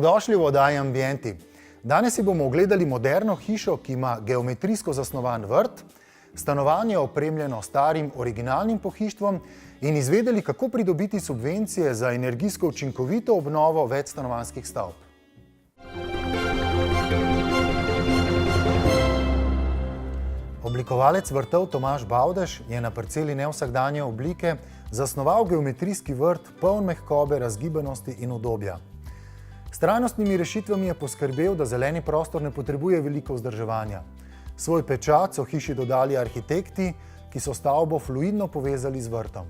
Dobrodošli v oddaji Ambienti. Danes si bomo ogledali moderno hišo, ki ima geometrijsko zasnovan vrt, stanovanje opremljeno starim originalnim pohištvom in izvedeli, kako pridobiti subvencije za energijsko učinkovito obnovo večstanovanjskih stavb. Oblikovalec vrtov Tomaž Bavdež je na parceli nevsakdanje oblike zasnoval geometrijski vrt, poln mehkobe, razgibanosti in udobja. S trajnostnimi rešitvami je poskrbel, da zeleni prostor ne potrebuje veliko vzdrževanja. Svoj pečat so hiši dodali arhitekti, ki so stavbo fluidno povezali z vrtom.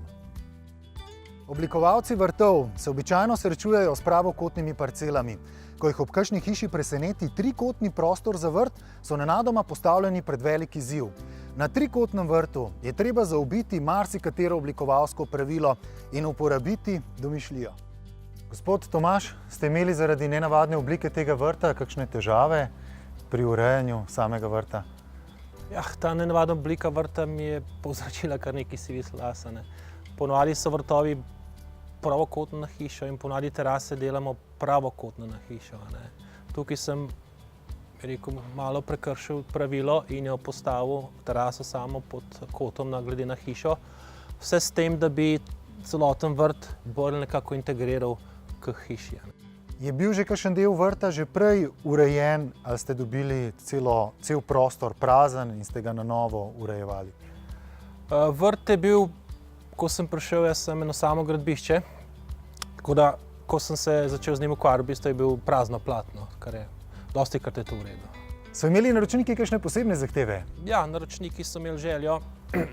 Oblikovalci vrtov se običajno srečujejo s pravokotnimi parcelami. Ko jih ob kakšni hiši preseneti trikotni prostor za vrt, so nenadoma postavljeni pred velik izziv. Na trikotnem vrtu je treba zaobiti marsikatero oblikovalsko pravilo in uporabiti domišljijo. Gospod Tomaž, ste imeli zaradi nenavadne oblike tega vrta kakšne težave pri urejanju samega vrta? Ta nenavadna oblika vrta mi je povzročila kar nekaj sivih las. Ponavadi so vrtovi pravokotno na hišo in ponavadi terase delamo pravokotno na hišo. Tukaj sem malo prekršil pravilo in jo postavil teraso samo pod kotom glede na hišo. Vse s tem, da bi celoten vrt bolj nekako integriral k hiši. Je bil že kakšen del vrta že prej urejen ali ste dobili cel prostor prazen in ste ga na novo urejevali? Vrt je bil, ko sem prišel, jaz sem eno samo gradbišče, tako da, ko sem se začel z njim ukvarjati, je bil prazno platno, kar je dostikrat je to v redu. So imeli naročniki kakšne posebne zahteve? Ja, naročniki so imeli željo,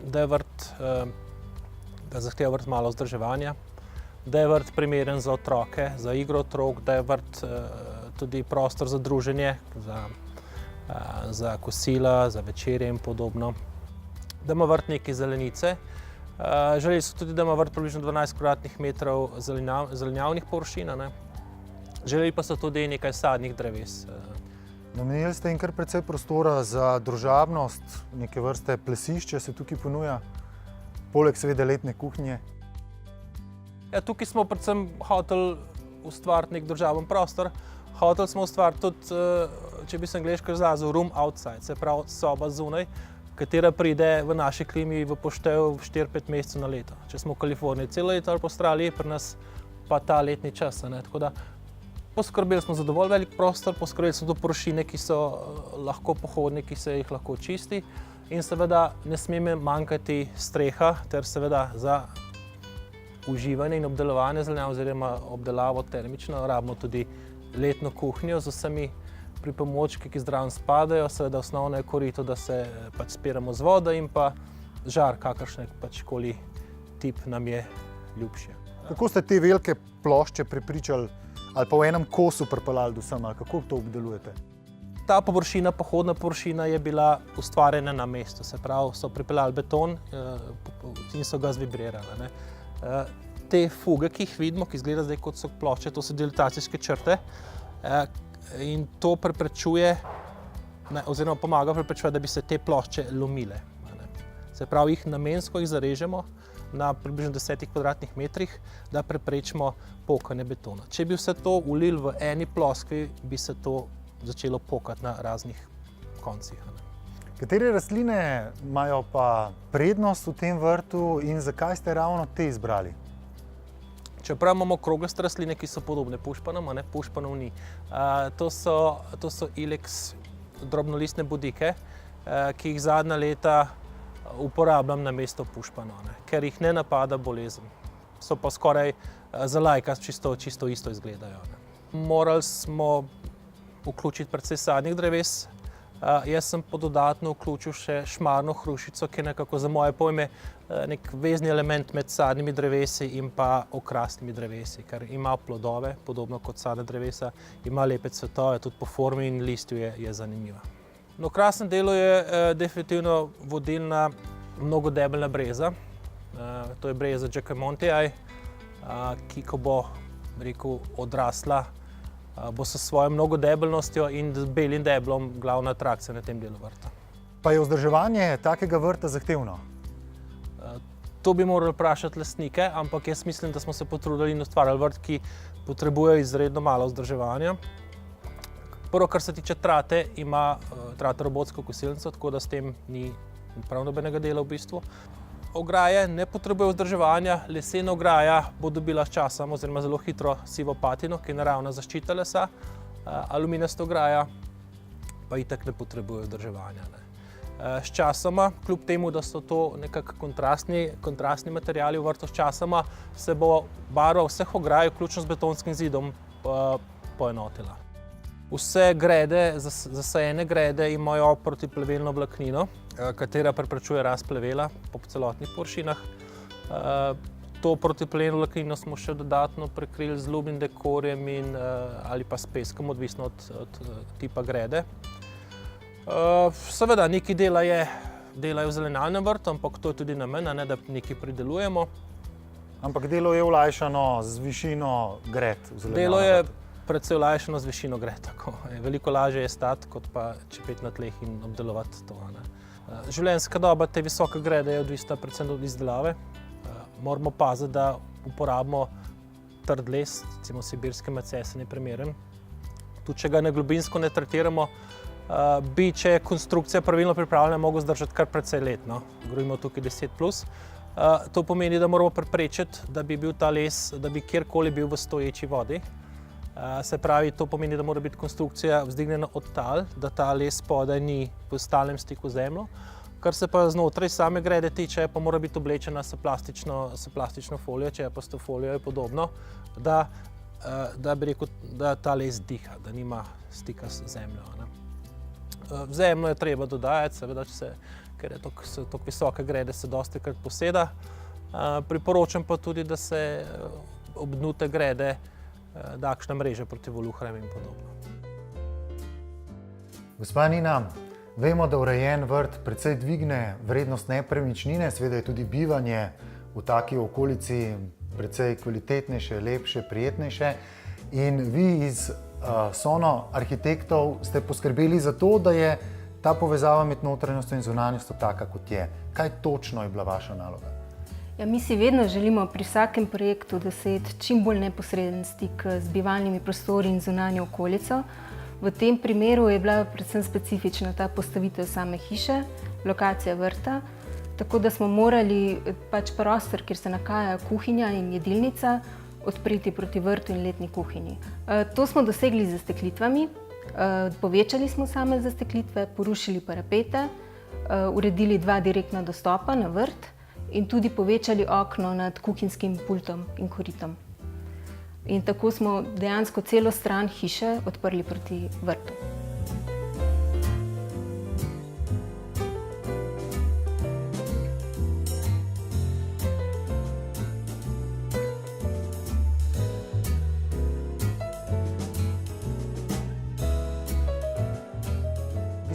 da zahteva vrt malo vzdrževanja, da je vrt primeren za otroke, za igro otrok, da je vrt tudi prostor za druženje, za kosila, za večerje in podobno. Da ima vrt nekaj zelenice. Želeli so tudi, da ima vrt približno 12 kvadratnih metrov zelenjavnih površin. Želeli pa so tudi nekaj sadnih dreves. Namenili ste jim kar precej prostora za družabnost, neke vrste plesišče se tukaj ponuja, poleg seveda letne kuhinje. Tukaj smo predvsem hoteli ustvariti nek družaben prostor. Hoteli smo ustvariti tudi, če bi se angleško izrazil, room outside, se pravi soba zunaj, katera pride v naši klimi v poštev 4-5 mesecev na leto. Če smo v Kaliforniji celo leto ali po Avstraliji, pri nas pa ta letni čas. Tako da poskrbeli smo za dovolj velik prostor, poskrbeli smo za površine, ki so lahko pohodne, ki se jih lahko čisti. In seveda ne sme manjkati streha, ter seveda za uživanje in obdelovanje zelenjav oziroma obdelavo termično rabimo tudi letno kuhinjo z vsemi pripomočki, ki zraven spadajo. Seveda osnovno je korito, da se spiramo z vodo in pa žar, kakršnekoli tip nam je ljubši. Kako ste te velike plošče prepričali ali pa v enem kosu pripeljali do sem, ali kako to obdelujete? Ta površina, pohodna površina, je bila ustvarjena na mestu. Se pravi, so pripeljali beton in so ga zvibrirali. Te fuge, ki jih vidimo, ki izgleda zdaj kot so plošče, to so dilatacijske črte in to preprečuje, oziroma pomaga preprečevati, da bi se te plošče lomile. Se pravi, namensko jih zarežemo na približno 10 kvadratnih metrih, da preprečimo pokanje betona. Če bi vse to ulili v eni ploskvi, bi se to začelo pokati na raznih koncih. Katere rastline imajo pa prednost v tem vrtu in zakaj ste ravno te izbrali? Čeprav imamo kroglaste rastline, ki so podobne pušpanom, pušpanov ni. To so ilex drobnolistne bodike, ki jih zadnja leta uporabljam na mesto pušpanov, ker jih ne napada bolezen. So pa skoraj za laika čisto isto izgledajo. Morali smo vključiti precej sadnih dreves. Jaz sem dodatno vključil še šmarno hrušico, ki je nekako za moje pojme nek vezni element med sadnimi drevesi in pa okrasnimi drevesi, ker ima plodove, podobno kot sadna drevesa, ima lepe cvetove, tudi po formi in listju je zanimiva. Na okrasnem delu je definitivno vodilna mnogodebelna breza. To je breza Jacquemontii, ki ko bo odrasla, bo s svojo mnogodebelnostjo in belim deblom glavna atrakcija na tem delu vrta. Pa je vzdrževanje takega vrta zahtevno? To bi morali vprašati lastnike, ampak jaz mislim, da smo se potrudili in ustvarjali vrt, ki potrebujejo izredno malo vzdrževanja. Prvo, kar se tiče trate, ima trata robotsko kosilnico, tako da s tem ni prav nobenega dela v bistvu. Ograje ne potrebujejo vzdrževanja, lesena ograja bo dobila s časom oziroma zelo hitro sivo patino, ki je naravna zaščita lesa. Aluminijasta ograja pa itak ne potrebuje vzdrževanja. S časoma, kljub temu, da so to nekako kontrastni materiali v vrtu, s časoma se bo barva vseh ograj, vključno z betonskim zidom, poenotila. Vse grede, zasajene grede imajo protiplevelno vlaknino, katera preprečuje rast plevela po celotnih površinah. To protiplevelno vlaknino smo še dodatno prekrili z lubnim dekorjem ali pa s peskom, odvisno od tipa grede. Seveda, nekaj dela je v zelenjavnem vrtu, ampak to je tudi namen, da nekaj pridelujemo. Ampak delo je olajšano z višino gred v zelenjavnem vrtu? Delo je predvsej olajšano z višino gred, tako. Veliko lažje je stati, kot pa čepeti na tleh in obdelovati to. Življenjska doba te visoke grede je odvisna predvsem od izdelave. Moramo paziti, da uporabimo trd les, recimo sibirski macesen je primeren. Tudi če ga ne globinsko ne tretiramo, bi, če je konstrukcija pravilno pripravljena, mogel zdržati kar precej let. Govorimo tukaj 10+. To pomeni, da moramo preprečiti, da bi bil ta les, da bi kjerkoli bil v stoječi vodi. Se pravi, to pomeni, da mora biti konstrukcija vzdignjena od tal, da ta les spodaj ni v stalnem stiku z zemljo. Kar se pa znotraj same grede tiče, pa mora biti oblečena s plastično folijo, če je pa s to folijo je podobno, da bi rekel, da ta les diha, da nima stika z zemljo. Zemljo je treba dodajati, seveda, ker so tako visoke grede, se dostikrat poseda. Priporočam pa tudi, da se obnute grede dakšna mreža proti voluharjem in podobno. Gospa Nina, vemo, da urejen vrt precej dvigne vrednost nepremičnine, seveda je tudi bivanje v taki okolici precej kvalitetnejše, lepše, prijetnejše. In vi iz Sono arhitektov ste poskrbeli za to, da je ta povezava med notranjostjo in zunanjostjo taka, kot je. Kaj točno je bila vaša naloga? Ja, mi si vedno želimo pri vsakem projektu doseči čim bolj neposreden stik z bivalnimi prostori in zunanjo okolico. V tem primeru je bila predvsem specifična ta postavitev same hiše, lokacija vrta, tako da smo morali prostor, kjer se nahaja kuhinja in jedilnica, odpreti proti vrtu in letni kuhinji. To smo dosegli z zasteklitvami, povečali smo same zasteklitve, porušili parapete, uredili 2 direktna dostopa na vrt in tudi povečali okno nad kuhinjskim pultom in koritom. In tako smo dejansko celo stran hiše odprli proti vrtu.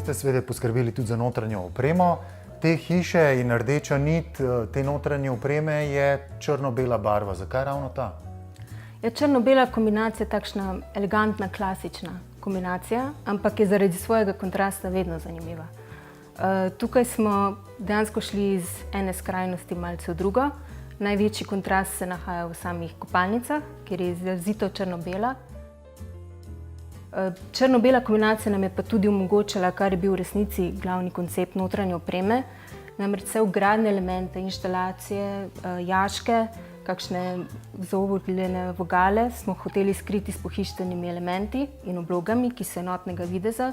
Ste seveda poskrbeli tudi za notranjo opremo te hiše in rdeča nit te notranje opreme je črno-bela barva. Zakaj ravno ta? Ja, črno-bela kombinacija je takšna elegantna, klasična kombinacija, ampak je zaradi svojega kontrasta vedno zanimiva. Tukaj smo dejansko šli iz ene skrajnosti malce v drugo. Največji kontrast se nahaja v samih kopalnicah, kjer je izrazito črno-bela. Črno-bela kombinacija nam je pa tudi omogočala, kar je bil v resnici glavni koncept notranje opreme, namreč vse vgradne elemente, inštalacije, jaške, kakšne zaobljene vogale smo hoteli skriti s pohištvenimi elementi in oblogami, ki so enotnega videza,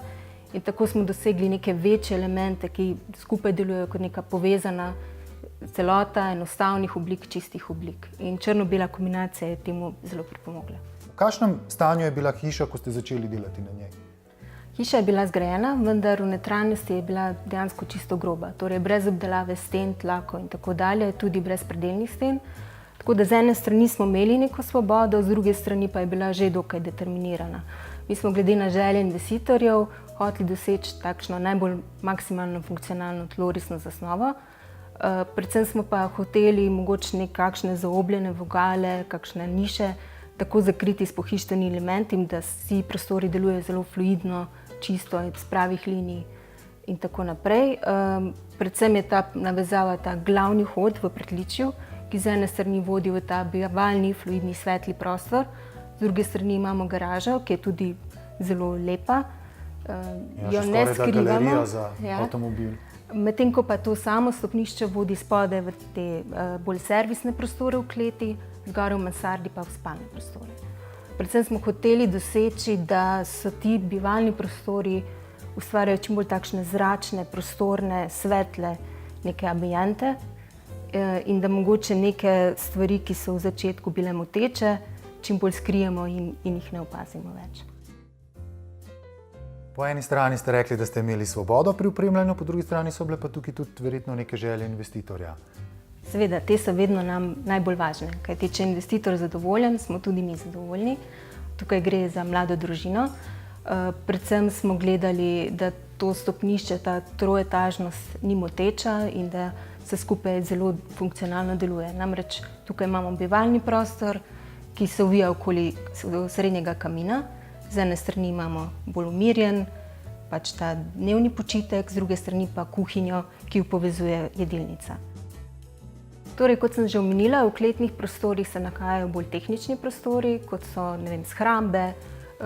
in tako smo dosegli neke večje elemente, ki skupaj delujejo kot neka povezana celota enostavnih oblik, čistih oblik. In črno-bela kombinacija je temu zelo pripomogla. V kakšnem stanju je bila hiša, ko ste začeli delati na njej? Hiša je bila zgrajena, vendar v notranjosti je bila dejansko čisto groba. Torej brez obdelave sten, tlakov in tako dalje, tudi brez predelnih sten. Tako da z ene strani smo imeli neko svobodo, z druge strani pa je bila že dokaj determinirana. Mi smo glede na želje investitorjev hoteli doseči takšno najbolj maksimalno funkcionalno tlorisno zasnovo. Predvsem smo pa hoteli mogoče nekakšne zaobljene vogale, kakšne niše, tako zakriti s pohištvenimi elementi, da vsi prostori delujejo zelo fluidno, čisto, iz pravih linij in tako naprej. Predvsem je ta navezava ta glavni hod v pritličju, ki z ene strani vodi v ta bivalni, fluidni, svetli prostor, z druge strani imamo garažo, ki je tudi zelo lepa, jo ne skorajda skrivamo. galerija za avtomobil. Medtem ko pa to samo stopnišče vodi spodaj v te bolj servisne prostore v kleti, zgoraj v mansardi pa v spalne prostore. Predvsem smo hoteli doseči, da so ti bivalni prostori ustvarjajo čim bolj takšne zračne, prostorne, svetle neke ambijente in da mogoče neke stvari, ki so v začetku bile moteče, čim bolj skrijemo in jih ne opazimo več. Po eni strani ste rekli, da ste imeli svobodo pri opremljanju, po drugi strani so bile pa tukaj tudi verjetno neke želje investitorja. Seveda, te so vedno nam najbolj važne, kajti če je investitor zadovoljen, smo tudi mi zadovoljni. Tukaj gre za mlado družino. Predvsem smo gledali, da to stopnišče, ta troetažnost ni moteča in da vse skupaj zelo funkcionalno deluje. Namreč tukaj imamo bivalni prostor, ki se ovija okoli srednjega kamina. Z ene strani imamo bolj umirjen, pač ta dnevni počitek, z druge strani pa kuhinjo, ki jo povezuje jedilnica. Torej, kot sem že omenila, v kletnih prostorih se nahajajo bolj tehnični prostori, kot so, shrambe,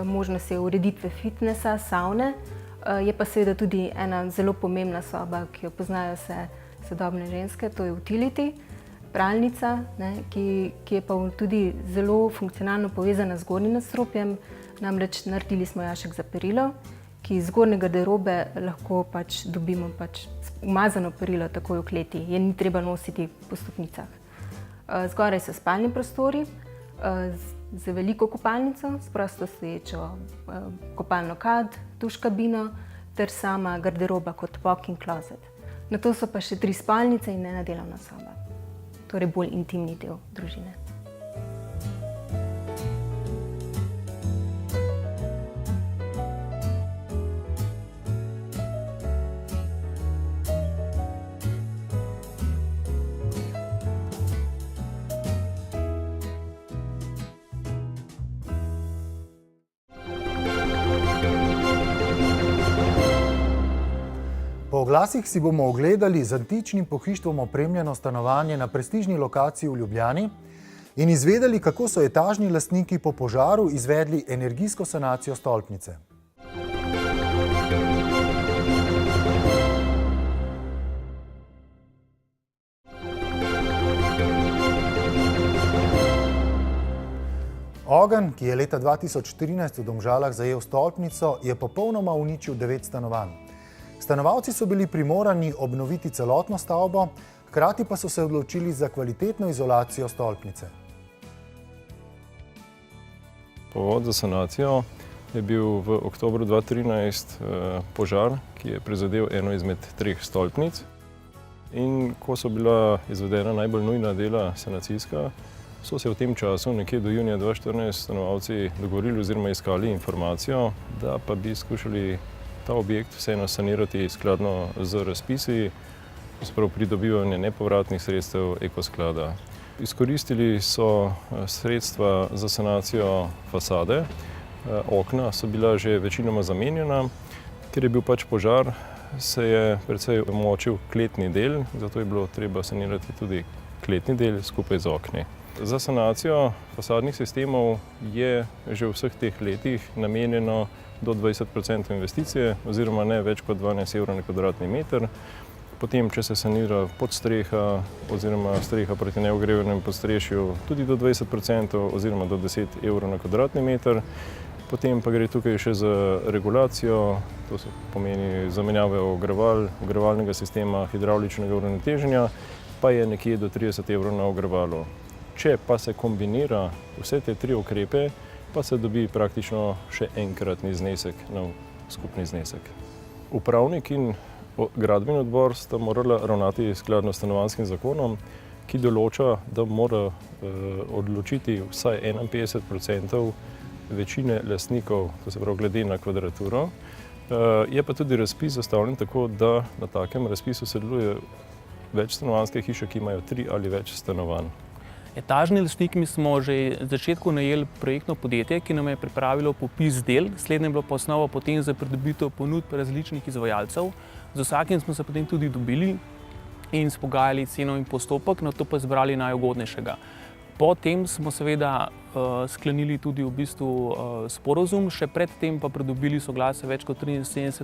možnost je ureditve fitnesa, savne. Je pa seveda tudi ena zelo pomembna soba, ki jo poznajo vse sodobne ženske, to je utility, pralnica, ki je pa tudi zelo funkcionalno povezana z zgornjim nadstropjem. Namreč naredili smo jašek za perilo, ki iz zgornje garderobe lahko dobimo umazano perilo takoj v kleti, je ni treba nositi po stopnicah. Zgoraj so spalni prostori z veliko kopalnico, s prosto stoječo kopalno kad, tuš kabino ter sama garderoba kot walk-in closet. Nato so pa še 3 spalnice in ena delovna soba, torej bolj intimni del družine. Po oglasih si bomo ogledali z antičnim pohištvom opremljeno stanovanje na prestižni lokaciji v Ljubljani in izvedeli, kako so etažni lastniki po požaru izvedli energijsko sanacijo stolpnice. Ogenj, ki je leta 2013 v Domžalah zajel stolpnico, je popolnoma uničil 9 stanovanj. Stanovalci so bili primorani obnoviti celotno stavbo, hkrati pa so se odločili za kvalitetno izolacijo stolpnice. Povod za sanacijo je bil v oktobru 2013 požar, ki je prizadel eno izmed 3 stolpnic. In ko so bila izvedena najbolj nujna dela sanacijska, so se v tem času, nekje do junija 2014, stanovalci dogovorili oziroma iskali informacijo, da pa bi skušali ta objekt vseeno sanirati skladno z razpisi, sprav pridobivanje nepovratnih sredstev ekosklada. Izkoristili so sredstva za sanacijo fasade, okna so bila že večinoma zamenjana, ker je bil požar, se je precej močil kletni del, zato je bilo treba sanirati tudi kletni del skupaj z okni. Za sanacijo fasadnih sistemov je že v vseh teh letih namenjeno do 20% investicije oziroma ne več kot 12 evrov na kvadratni meter. Potem, če se sanira podstreha oziroma streha proti neogrevanemu podstrešju, tudi do 20% oziroma do 10 evrov na kvadratni meter. Potem pa gre tukaj še za regulacijo, to se pomeni zamenjave ogrevalnega sistema, hidravličnega uravnoteženja, pa je nekje do 30 evrov na ogrevalu. Če pa se kombinira vse te 3 ukrepe, pa se dobi praktično še enkratni znesek na skupni znesek. Upravnik in gradbeni odbor sta morala ravnati skladno s stanovanjskim zakonom, ki določa, da mora odločiti vsaj 51% večine lastnikov, to se pravi glede na kvadraturo. Je pa tudi razpis zastavljen tako, da na takem razpisu sodeluje več stanovanjske hiše, ki imajo 3 ali več stanovanj. Etažni lastniki smo že v začetku najeli projektno podjetje, ki nam je pripravilo popis del, slednje je bilo pa osnova potem za pridobitev ponudb različnih izvajalcev. Z vsakim smo se potem tudi dobili in spogajali ceno in postopek, nato pa izbrali najugodnejšega. Potem smo seveda sklenili tudi v bistvu sporazum, še predtem pa pridobili soglasje več kot 73%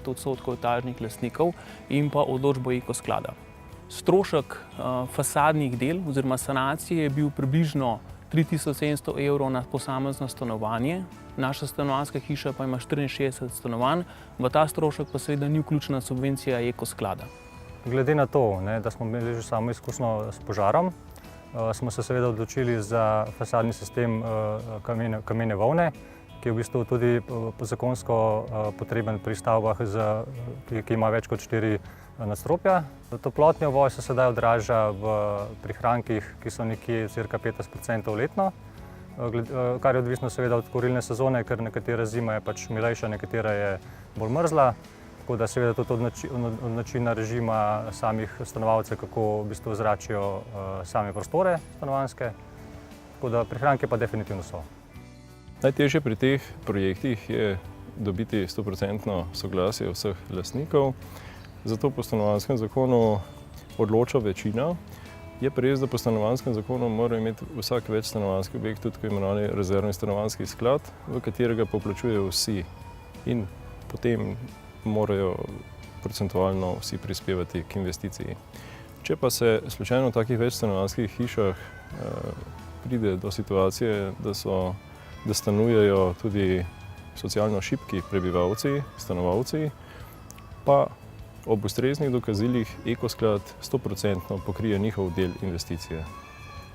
etažnih lastnikov in pa odločbo Ekosklada. Strošek fasadnih del oziroma sanacije je bil približno 3700 € na posamezno stanovanje. Naša stanovanjska hiša pa ima 64 stanovanj, v ta strošek pa seveda ni vključena subvencija Ekosklada. Glede na to, da smo imeli že samo izkušnjo s požarom, smo se seveda odločili za fasadni sistem kamene volne, ki je v bistvu tudi zakonsko potreben pri stavbah, ki ima več kot 4 nadstropja. Toplotni ovoj se sedaj odraža v prihrankih, ki so nekje cirka 15% letno, kar je odvisno seveda od kurilne sezone, ker nekatera zima je pač milejša, nekatera je bolj mrzla. Tako da seveda tudi od načina režima samih stanovalcev, kako v bistvu zračijo same prostore stanovanjske. Tako da prihranke pa definitivno so. Najtežje pri teh projektih je dobiti 100% soglasje vseh lastnikov. Zato po stanovanjskem zakonu odloča večina. Je pa res, da po stanovanjskem zakonu mora imeti vsak večstanovanjski objekt tudi tako imenovani rezervni stanovanjski sklad, v katerega poplačujejo vsi. In potem morajo procentualno vsi prispevati k investiciji. Če pa se slučajno v takih večstanovanjskih hišah pride do situacije, da stanujejo tudi socialno šibki prebivalci, stanovalci, pa ob ustreznih dokazilih Ekosklad 100% pokrije njihov del investicije.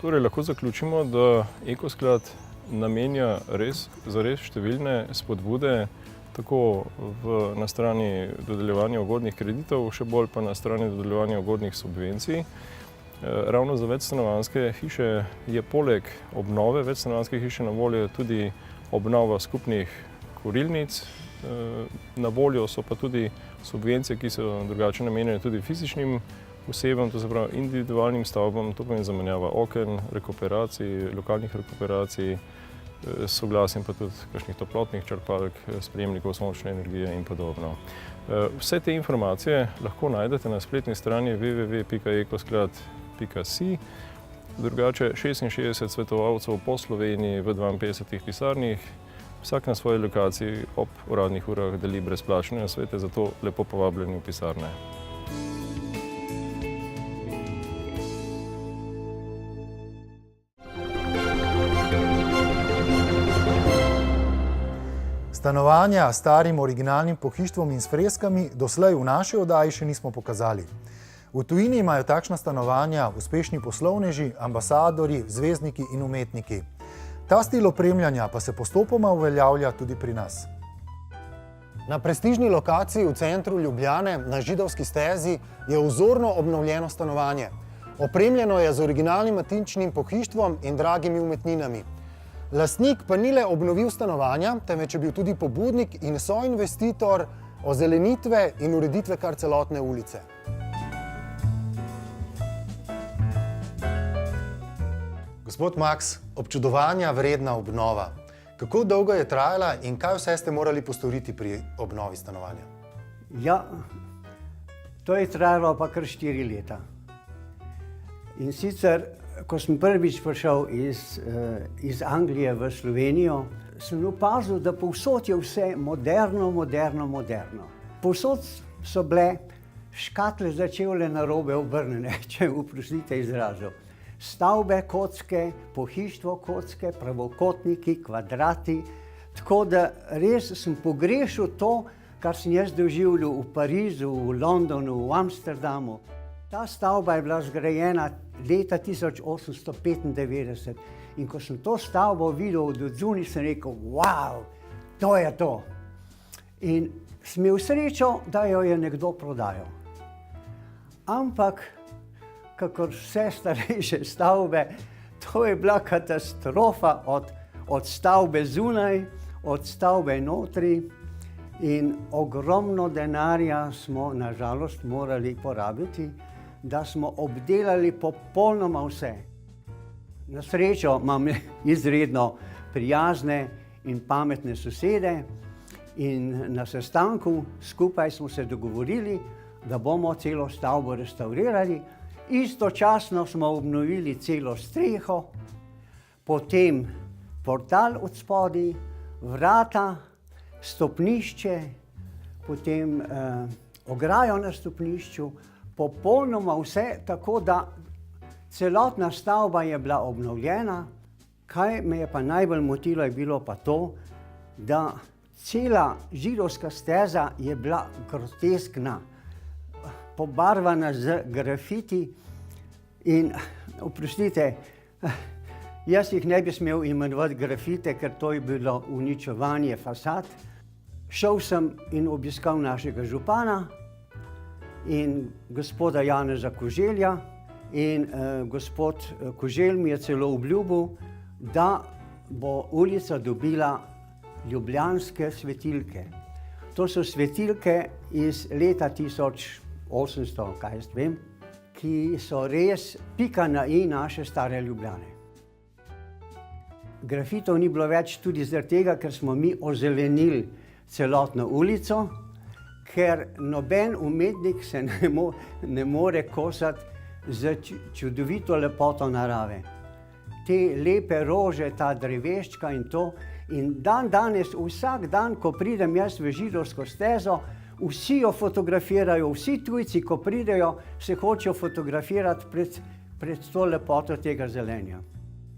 Torej lahko zaključimo, da Ekosklad namenja zares številne spodbude, tako na strani dodeljevanja ugodnih kreditov, še bolj pa na strani dodeljevanja ugodnih subvencij. Ravno za večstanovanjske hiše je poleg obnove večstanovanjske hiše na voljo tudi obnova skupnih kurilnic. Na voljo so pa tudi subvencije, ki so drugače namenjene tudi fizičnim osebam, to se pravi individualnim stavbam, to pomeni zamenjava oken, rekuperacij, lokalnih rekuperacij, soglasjem pa tudi kakšnih toplotnih črpalk, sprejemnikov sončne energije in podobno. Vse te informacije lahko najdete na spletni strani www.ekosklad.si. Drugače 66 svetovalcev po Sloveniji v 52 pisarnih, vsak na svoji lokaciji ob uradnih urah deli brezplačne nasvete, zato lepo povabljeni v pisarne. Stanovanja s starim originalnim pohištvom in s freskami doslej v naši oddaji še nismo pokazali. V tujini imajo takšna stanovanja uspešni poslovneži, ambasadorji, zvezdniki in umetniki. Ta stil opremljanja pa se postopoma uveljavlja tudi pri nas. Na prestižni lokaciji v centru Ljubljane na Židovski stezi je vzorno obnovljeno stanovanje. Opremljeno je z originalnim matinčnim pohištvom in dragimi umetninami. Lastnik pa ni le obnovil stanovanja, temveč je bil tudi pobudnik in soinvestitor ozelenitve in ureditve kar celotne ulice. Gospod Maks, občudovanja vredna obnova. Kako dolgo je trajala in kaj vse ste morali postoriti pri obnovi stanovanja? Ja, to je trajalo pa kar 4 leta. In sicer, ko sem prvič prišel iz Anglije v Slovenijo, sem opazil, da povsod je vse moderno. Povsod so bile škatle za čevlje narobe obrnjene, če oprostite izrazu. Stavbe kocke, pohištvo kocke, pravokotniki, kvadrati. Tako da res sem pogrešal to, kar sem jaz doživljal v Parizu, v Londonu, v Amsterdamu. Ta stavba je bila zgrajena leta 1895 in ko sem to stavbo videl od odzunaj, sem rekel, wow, to je to. In sem imel srečo, da jo je nekdo prodajal. Ampak, kakor vse starejše stavbe, to je bila katastrofa od stavbe zunaj, od stavbe notri in ogromno denarja smo nažalost morali porabiti, da smo obdelali popolnoma vse. Na srečo imam izredno prijazne in pametne sosede in na sestanku skupaj smo se dogovorili, da bomo celo stavbo restaurirali. Istočasno smo obnovili celo streho, potem portal od spodaj, vrata, stopnišče, potem ograjo na stopnišču, popolnoma vse, tako da celotna stavba je bila obnovljena. Kaj me je pa najbolj motilo, je bilo pa to, da cela židovska steza je bila groteskna, pobarvana z grafiti in, oprostite, jaz jih ne bi smel imenovati grafite, ker to je bilo uničevanje fasad. Šel sem in obiskal našega župana in gospoda Janeza Koželja in gospod Koželj mi je celo obljubil, da bo ulica dobila ljubljanske svetilke. To so svetilke iz leta 1800, kaj jaz vem, ki so res pika na i naše stare Ljubljane. Grafitov ni bilo več tudi zaradi tega, ker smo mi ozelenili celotno ulico, ker noben umetnik se ne more kosati z čudovito lepoto narave. Te lepe rože, ta dreveščka in to. In danes, vsak dan, ko pridem jaz v židovsko stezo, vsi jo fotografirajo, vsi tujci, ko pridejo, se hočejo fotografirati pred to lepoto tega zelenja.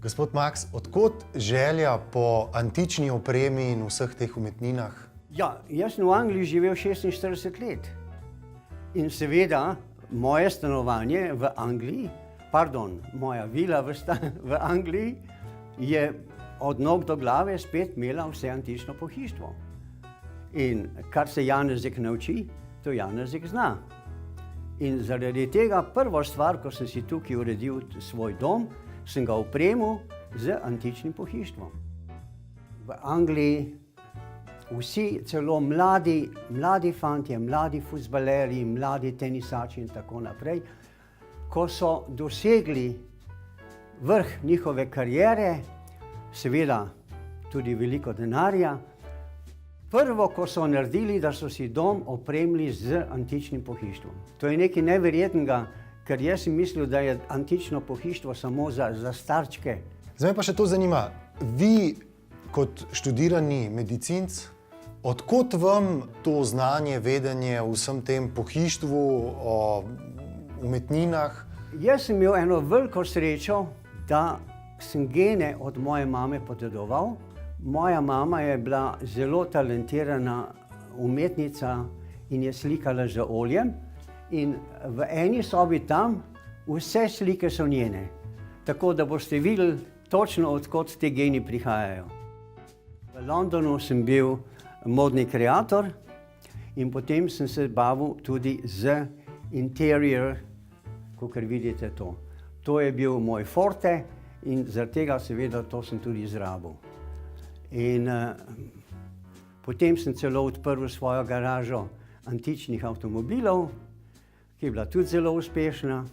Gospod Maks, odkot želja po antični opremi in vseh teh umetninah? Ja, jaz sem v Angliji živel 46 let. In seveda, moje stanovanje v Angliji, moja vila v Angliji je od nog do glave spet imela vse antično pohištvo. In kar se Janezek nauči, to Janezek zna. In zaradi tega prva stvar, ko sem si tukaj uredil svoj dom, sem ga opremil z antičnim pohištvom. V Angliji vsi, celo mladi fantje, mladi fuzbalerji, mladi tenisači in tako naprej, ko so dosegli vrh njihove kariere, seveda tudi veliko denarja, prvo, ko so naredili, da so si dom opremili z antičnim pohištvom. To je nekaj neverjetnega, ker jaz sem mislil, da je antično pohištvo samo za starčke. Zdaj me pa še to zanima. Vi, kot študirani medicinc, odkot vam to znanje, vedenje o vsem tem pohištvu, o umetninah? Jaz sem imel eno veliko srečo, da sem gene od moje mame podedoval. Moja mama je bila zelo talentirana umetnica in je slikala z oljem. In v eni sobi tam vse slike so njene. Tako da boste videli točno, odkot te geni prihajajo. V Londonu sem bil modni kreator in potem sem se bavil tudi z interior, kakor vidite to. To je bil moj forte in zaradi tega seveda to sem tudi izrabil. In potem sem celo odprl svojo garažo antičnih avtomobilov, ki je bila tudi zelo uspešna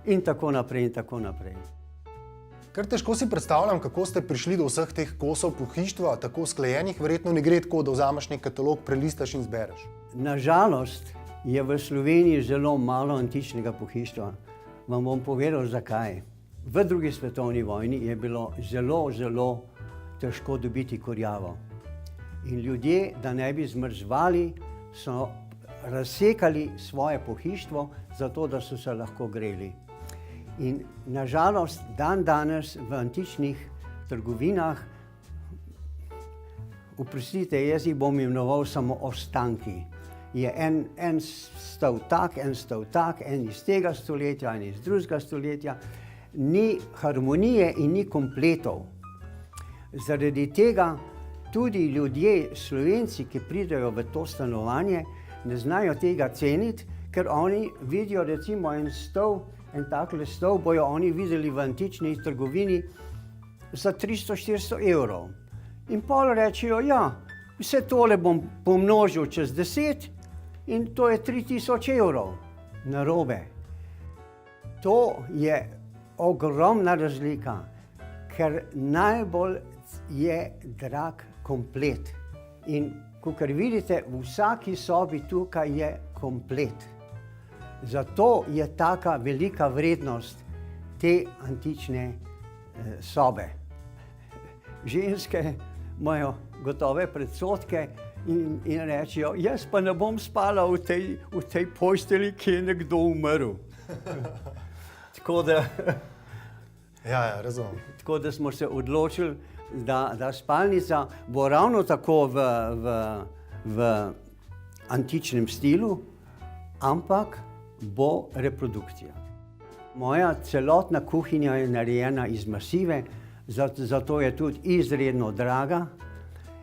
in tako naprej in tako naprej. Kar težko si predstavljam, kako ste prišli do vseh teh kosov pohištva, tako sklejenih, verjetno ne gre tako, da vzameš nek katalog, prelistaš in zbereš. Nažalost je v Sloveniji zelo malo antičnega pohištva. Vam bom povedal, zakaj. V drugi svetovni vojni je bilo zelo težko dobiti kurjavo. In ljudje, da ne bi zmrzvali, so razsekali svoje pohištvo, zato da so se lahko greli. In nažalost, danes v antičnih trgovinah, oprostite, jaz jih bom imenoval samo ostanki. Je en stol tak, en iz tega stoletja, en iz drugega stoletja. Ni harmonije in ni kompletov. Zaradi tega tudi ljudje, Slovenci, ki pridejo v to stanovanje, ne znajo tega ceniti, ker oni vidijo recimo en takle stol, bojo oni videli v antični trgovini za 300-400 evrov. In pol rečejo, ja, vse tole bom pomnožil čez 10 in to je 3000 evrov. Narobe. To je ogromna razlika, ker najbolj je drag komplet. In kakor vidite, v vsaki sobi tukaj je komplet. Zato je taka velika vrednost te antične sobe. Ženske imajo gotove predsodke in rečejo, jaz pa ne bom spala v tej postelji, ki je nekdo umrl. Tako da, razumem. tako da smo se odločili, da spalnica bo ravno tako v antičnem stilu, ampak bo reprodukcija. Moja celotna kuhinja je narejena iz masive, zato je tudi izredno draga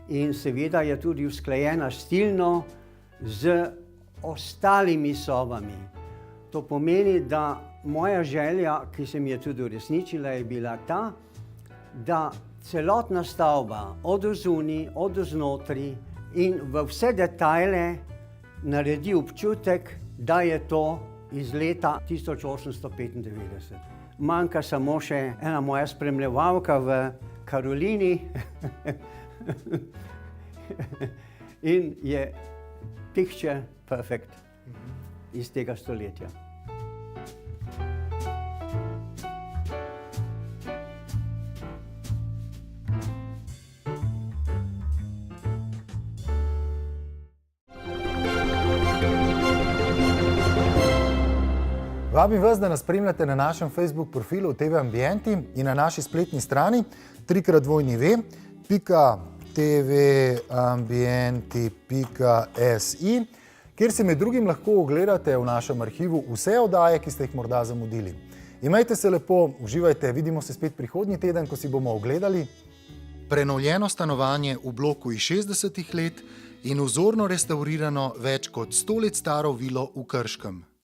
in seveda je tudi usklajena stilno z ostalimi sobami. To pomeni, da moja želja, ki se mi je tudi uresničila, je bila ta, da celotna stavba od odzunaj, od oznotri in v vse detajle naredi občutek, da je to iz leta 1895. Manjka samo še ena moja spremljevalka v Karolini in je picture perfect iz tega stoletja. Vabim vas, da nas spremljate na našem Facebook profilu TV Ambienti in na naši spletni strani www.tvambienti.si, kjer si med drugim lahko ogledate v našem arhivu vse oddaje, ki ste jih morda zamudili. Imejte se lepo, uživajte, vidimo se spet prihodnji teden, ko si bomo ogledali prenovljeno stanovanje v bloku iz 60. let in vzorno restaurirano več kot 100 let staro vilo v Krškem.